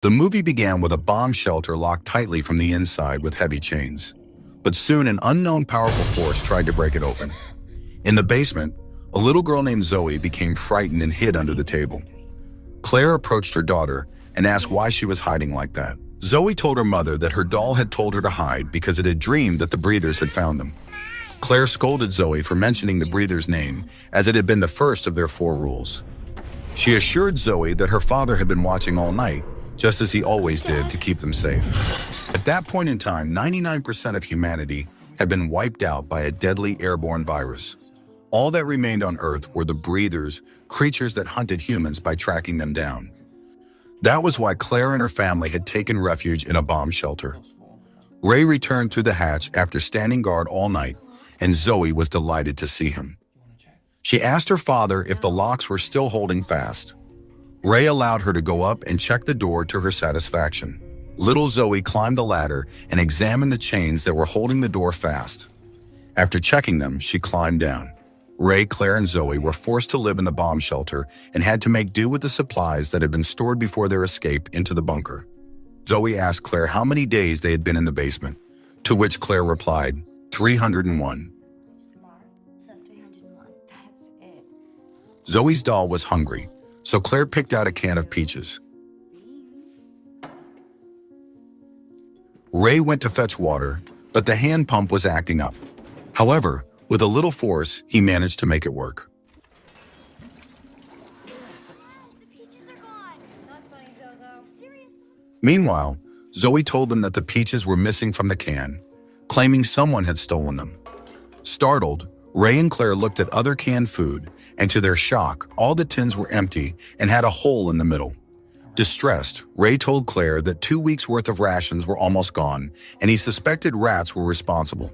The movie began with a bomb shelter locked tightly from the inside with heavy chains. But soon an unknown powerful force tried to break it open. In the basement, a little girl named Zoe became frightened and hid under the table. Claire approached her daughter and asked why she was hiding like that. Zoe told her mother that her doll had told her to hide because it had dreamed that the breathers had found them. Claire scolded Zoe for mentioning the breather's name, as it had been the first of their 4 rules. She assured Zoe that her father had been watching all night, just as he always did, to keep them safe. At that point in time, 99% of humanity had been wiped out by a deadly airborne virus. All that remained on Earth were the breathers, creatures that hunted humans by tracking them down. That was why Claire and her family had taken refuge in a bomb shelter. Ray returned through the hatch after standing guard all night, and Zoe was delighted to see him. She asked her father if the locks were still holding fast. Ray allowed her to go up and check the door to her satisfaction. Little Zoe climbed the ladder and examined the chains that were holding the door fast. After checking them, she climbed down. Ray, Claire, and Zoe were forced to live in the bomb shelter and had to make do with the supplies that had been stored before their escape into the bunker. Zoe asked Claire how many days they had been in the basement, to which Claire replied, 301. So 301, that's it. Zoe's doll was hungry, so Claire picked out a can of peaches. Ray went to fetch water, but the hand pump was acting up. However, with a little force, he managed to make it work. The peaches are gone. Not funny, Zozo. Seriously? Meanwhile, Zoe told them that the peaches were missing from the can, claiming someone had stolen them. Startled, Ray and Claire looked at other canned food, and to their shock, all the tins were empty and had a hole in the middle. Distressed, Ray told Claire that 2 weeks' worth of rations were almost gone, and he suspected rats were responsible.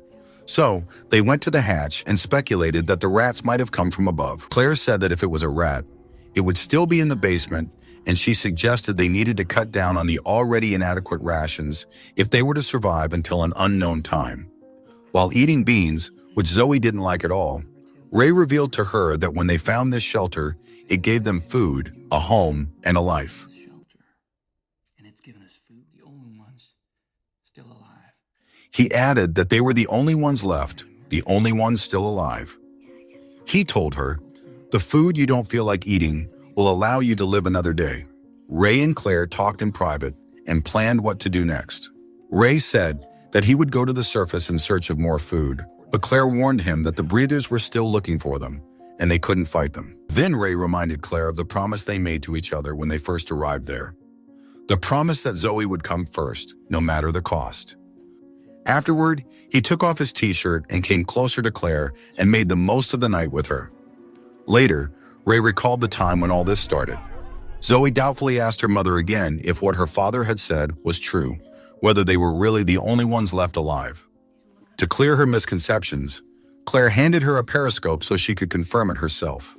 So, they went to the hatch and speculated that the rats might have come from above. Claire said that if it was a rat, it would still be in the basement, and she suggested they needed to cut down on the already inadequate rations if they were to survive until an unknown time. While eating beans, which Zoe didn't like at all, Ray revealed to her that when they found this shelter, it gave them food, a home, and a life. And it's given us food, the only ones still alive. He added that they were the only ones left, the only ones still alive. He told her, "The food you don't feel like eating will allow you to live another day." Ray and Claire talked in private and planned what to do next. Ray said that he would go to the surface in search of more food, but Claire warned him that the breathers were still looking for them, and they couldn't fight them. Then Ray reminded Claire of the promise they made to each other when they first arrived there. The promise that Zoe would come first, no matter the cost. Afterward, he took off his t-shirt and came closer to Claire and made the most of the night with her. Later, Ray recalled the time when all this started. Zoe doubtfully asked her mother again if what her father had said was true, whether they were really the only ones left alive. To clear her misconceptions, Claire handed her a periscope so she could confirm it herself.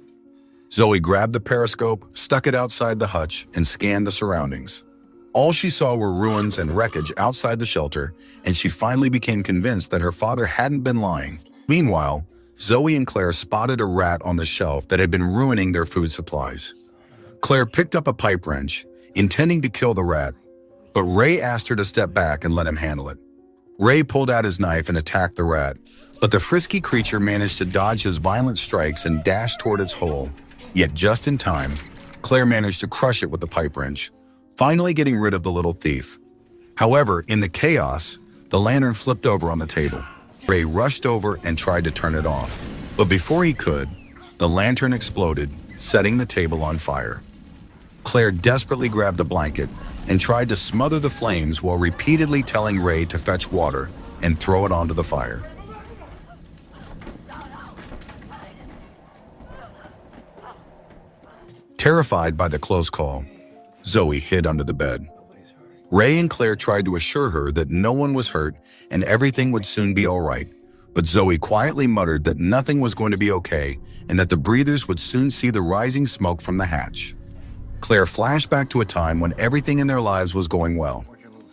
Zoe grabbed the periscope, stuck it outside the hutch, and scanned the surroundings. All she saw were ruins and wreckage outside the shelter, and she finally became convinced that her father hadn't been lying. Meanwhile, Zoe and Claire spotted a rat on the shelf that had been ruining their food supplies. Claire picked up a pipe wrench, intending to kill the rat, but Ray asked her to step back and let him handle it. Ray pulled out his knife and attacked the rat, but the frisky creature managed to dodge his violent strikes and dash toward its hole. Yet just in time, Claire managed to crush it with the pipe wrench, finally getting rid of the little thief. However, in the chaos, the lantern flipped over on the table. Ray rushed over and tried to turn it off, but before he could, the lantern exploded, setting the table on fire. Claire desperately grabbed a blanket and tried to smother the flames while repeatedly telling Ray to fetch water and throw it onto the fire. Terrified by the close call, Zoe hid under the bed. Ray and Claire tried to assure her that no one was hurt and everything would soon be all right, but Zoe quietly muttered that nothing was going to be okay and that the breathers would soon see the rising smoke from the hatch. Claire flashed back to a time when everything in their lives was going well.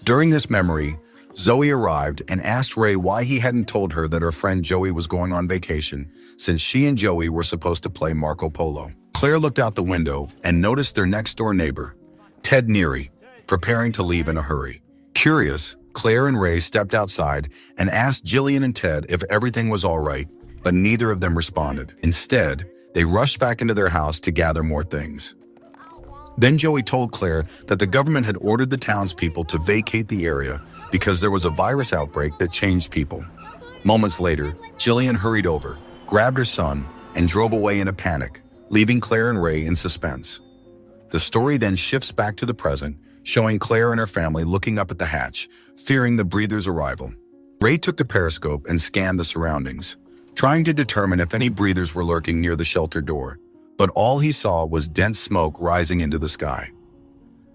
During this memory, Zoe arrived and asked Ray why he hadn't told her that her friend Joey was going on vacation, since she and Joey were supposed to play Marco Polo. Claire looked out the window and noticed their next-door neighbor, Ted Neary, preparing to leave in a hurry. Curious, Claire and Ray stepped outside and asked Jillian and Ted if everything was all right, but neither of them responded. Instead, they rushed back into their house to gather more things. Then Joey told Claire that the government had ordered the townspeople to vacate the area because there was a virus outbreak that changed people. Moments later, Jillian hurried over, grabbed her son, and drove away in a panic, leaving Claire and Ray in suspense. The story then shifts back to the present, showing Claire and her family looking up at the hatch, fearing the breather's arrival. Ray took the periscope and scanned the surroundings, trying to determine if any breathers were lurking near the shelter door, but all he saw was dense smoke rising into the sky.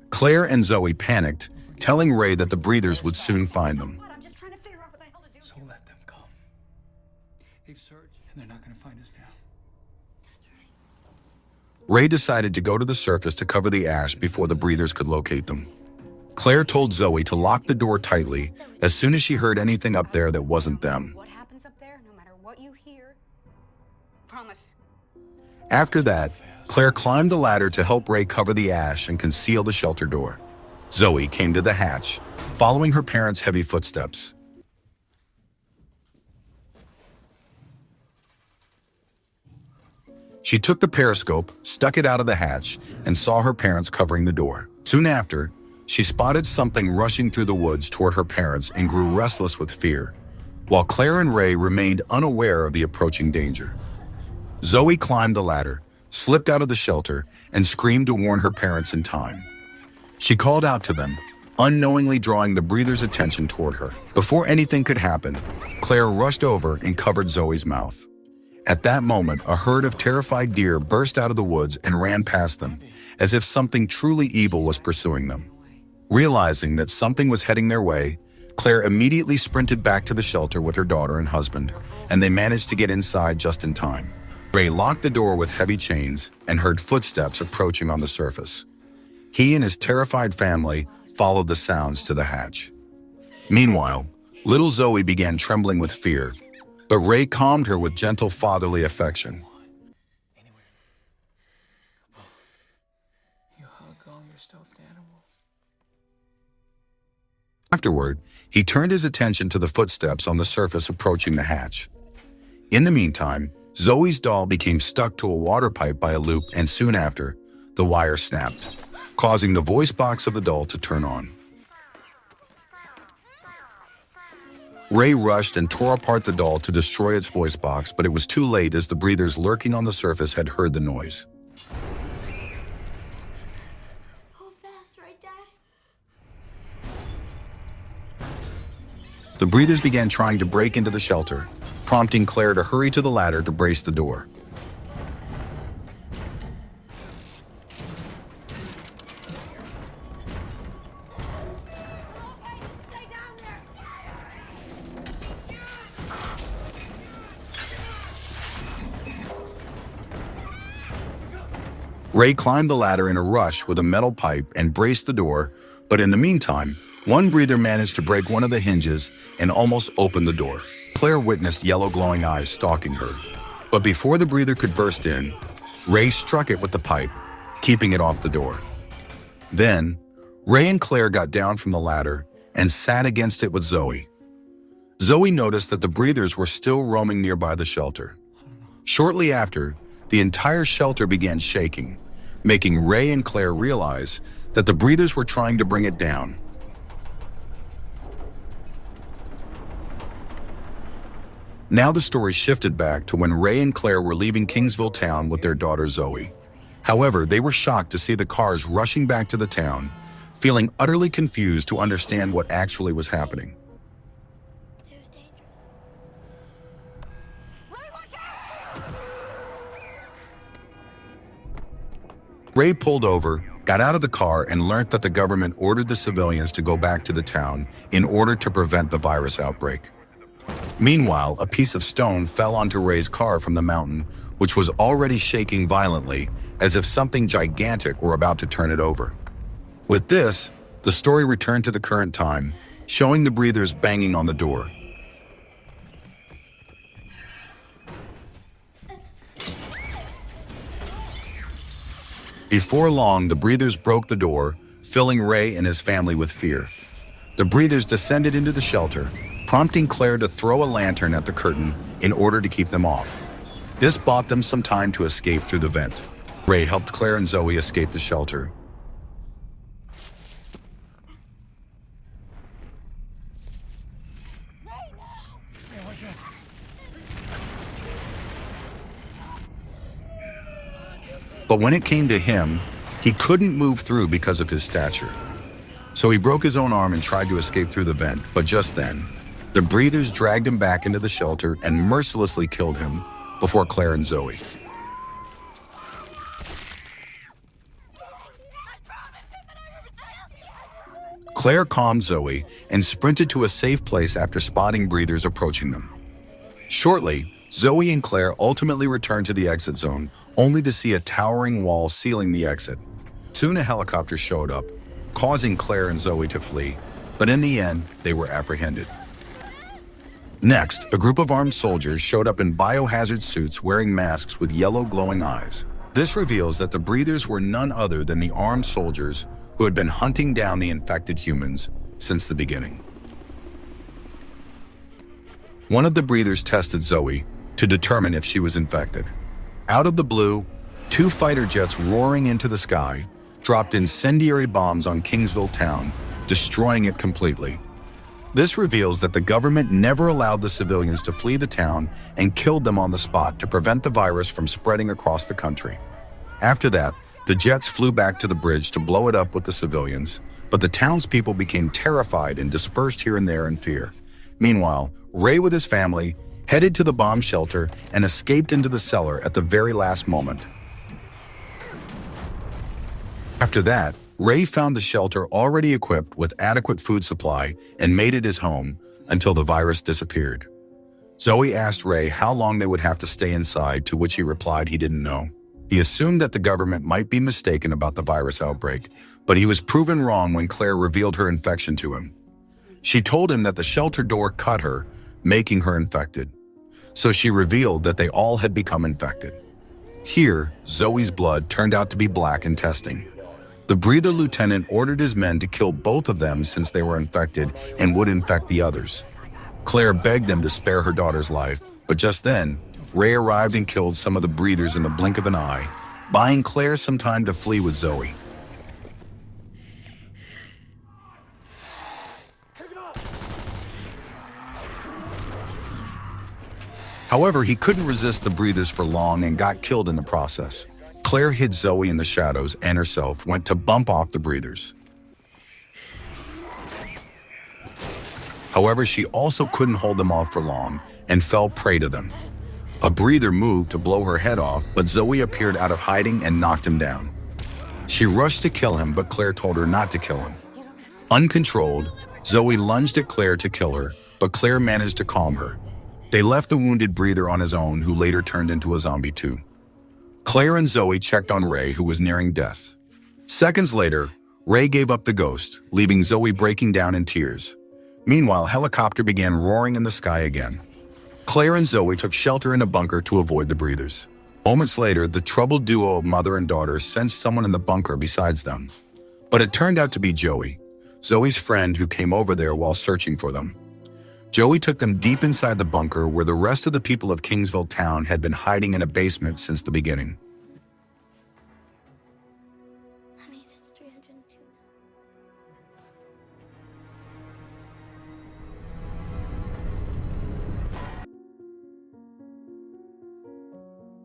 Claire and Zoe panicked, telling Ray that the breathers would soon find them. I'm just trying to figure out what the hell to do. So let them come. They've searched, and they're not going to find us now. Ray decided to go to the surface to cover the ash before the breathers could locate them. Claire told Zoe to lock the door tightly as soon as she heard anything up there that wasn't them. What happens up there, no matter what you hear, promise. After that, Claire climbed the ladder to help Ray cover the ash and conceal the shelter door. Zoe came to the hatch, following her parents' heavy footsteps. She took the periscope, stuck it out of the hatch, and saw her parents covering the door. Soon after, she spotted something rushing through the woods toward her parents and grew restless with fear, while Claire and Ray remained unaware of the approaching danger. Zoe climbed the ladder, slipped out of the shelter, and screamed to warn her parents in time. She called out to them, unknowingly drawing the breathers' attention toward her. Before anything could happen, Claire rushed over and covered Zoe's mouth. At that moment, a herd of terrified deer burst out of the woods and ran past them, as if something truly evil was pursuing them. Realizing that something was heading their way, Claire immediately sprinted back to the shelter with her daughter and husband, and they managed to get inside just in time. Ray locked the door with heavy chains and heard footsteps approaching on the surface. He and his terrified family followed the sounds to the hatch. Meanwhile, little Zoe began trembling with fear, but Ray calmed her with gentle fatherly affection. You hug all your stuffed animals. Afterward, he turned his attention to the footsteps on the surface approaching the hatch. In the meantime, Zoe's doll became stuck to a water pipe by a loop, and soon after, the wire snapped, causing the voice box of the doll to turn on. Ray rushed and tore apart the doll to destroy its voice box, but it was too late as the breathers lurking on the surface had heard the noise. Hold fast, right, Dad? The breathers began trying to break into the shelter, prompting Claire to hurry to the ladder to brace the door. Stay down there! Ray climbed the ladder in a rush with a metal pipe and braced the door, but in the meantime, one breather managed to break one of the hinges and almost opened the door. Claire witnessed yellow glowing eyes stalking her, but before the breather could burst in, Ray struck it with the pipe, keeping it off the door. Then, Ray and Claire got down from the ladder and sat against it with Zoe. Zoe noticed that the breathers were still roaming nearby the shelter. Shortly after, the entire shelter began shaking, making Ray and Claire realize that the breathers were trying to bring it down. Now the story shifted back to when Ray and Claire were leaving Kingsville town with their daughter Zoe. However, they were shocked to see the cars rushing back to the town, feeling utterly confused to understand what actually was happening. It was dangerous. Ray, watch out! Ray pulled over, got out of the car, and learned that the government ordered the civilians to go back to the town in order to prevent the virus outbreak. Meanwhile, a piece of stone fell onto Ray's car from the mountain, which was already shaking violently, as if something gigantic were about to turn it over. With this, the story returned to the current time, showing the breathers banging on the door. Before long, the breathers broke the door, filling Ray and his family with fear. The breathers descended into the shelter, prompting Claire to throw a lantern at the curtain in order to keep them off. This bought them some time to escape through the vent. Ray helped Claire and Zoe escape the shelter. But when it came to him, he couldn't move through because of his stature. So he broke his own arm and tried to escape through the vent, but just then, the breathers dragged him back into the shelter and mercilessly killed him before Claire and Zoe. Claire calmed Zoe and sprinted to a safe place after spotting breathers approaching them. Shortly, Zoe and Claire ultimately returned to the exit zone, only to see a towering wall sealing the exit. Soon a helicopter showed up, causing Claire and Zoe to flee, but in the end, they were apprehended. Next, a group of armed soldiers showed up in biohazard suits wearing masks with yellow glowing eyes. This reveals that the breathers were none other than the armed soldiers who had been hunting down the infected humans since the beginning. One of the breathers tested Zoe to determine if she was infected. Out of the blue, 2 fighter jets roaring into the sky dropped incendiary bombs on Kingsville town, destroying it completely. This reveals that the government never allowed the civilians to flee the town and killed them on the spot to prevent the virus from spreading across the country. After that, the jets flew back to the bridge to blow it up with the civilians, but the townspeople became terrified and dispersed here and there in fear. Meanwhile, Ray with his family headed to the bomb shelter and escaped into the cellar at the very last moment. After that, Ray found the shelter already equipped with adequate food supply and made it his home until the virus disappeared. Zoe asked Ray how long they would have to stay inside, to which he replied he didn't know. He assumed that the government might be mistaken about the virus outbreak, but he was proven wrong when Claire revealed her infection to him. She told him that the shelter door cut her, making her infected. So she revealed that they all had become infected. Here, Zoe's blood turned out to be black in testing. The breather lieutenant ordered his men to kill both of them since they were infected and would infect the others. Claire begged them to spare her daughter's life, but just then, Ray arrived and killed some of the breathers in the blink of an eye, buying Claire some time to flee with Zoe. However, he couldn't resist the breathers for long and got killed in the process. Claire hid Zoe in the shadows and herself went to bump off the breathers. However, she also couldn't hold them off for long and fell prey to them. A breather moved to blow her head off, but Zoe appeared out of hiding and knocked him down. She rushed to kill him, but Claire told her not to kill him. Uncontrolled, Zoe lunged at Claire to kill her, but Claire managed to calm her. They left the wounded breather on his own, who later turned into a zombie too. Claire and Zoe checked on Ray, who was nearing death. Seconds later, Ray gave up the ghost, leaving Zoe breaking down in tears. Meanwhile, a helicopter began roaring in the sky again. Claire and Zoe took shelter in a bunker to avoid the breathers. Moments later, the troubled duo of mother and daughter sensed someone in the bunker besides them. But it turned out to be Joey, Zoe's friend, who came over there while searching for them. Joey took them deep inside the bunker where the rest of the people of Kingsville town had been hiding in a basement since the beginning.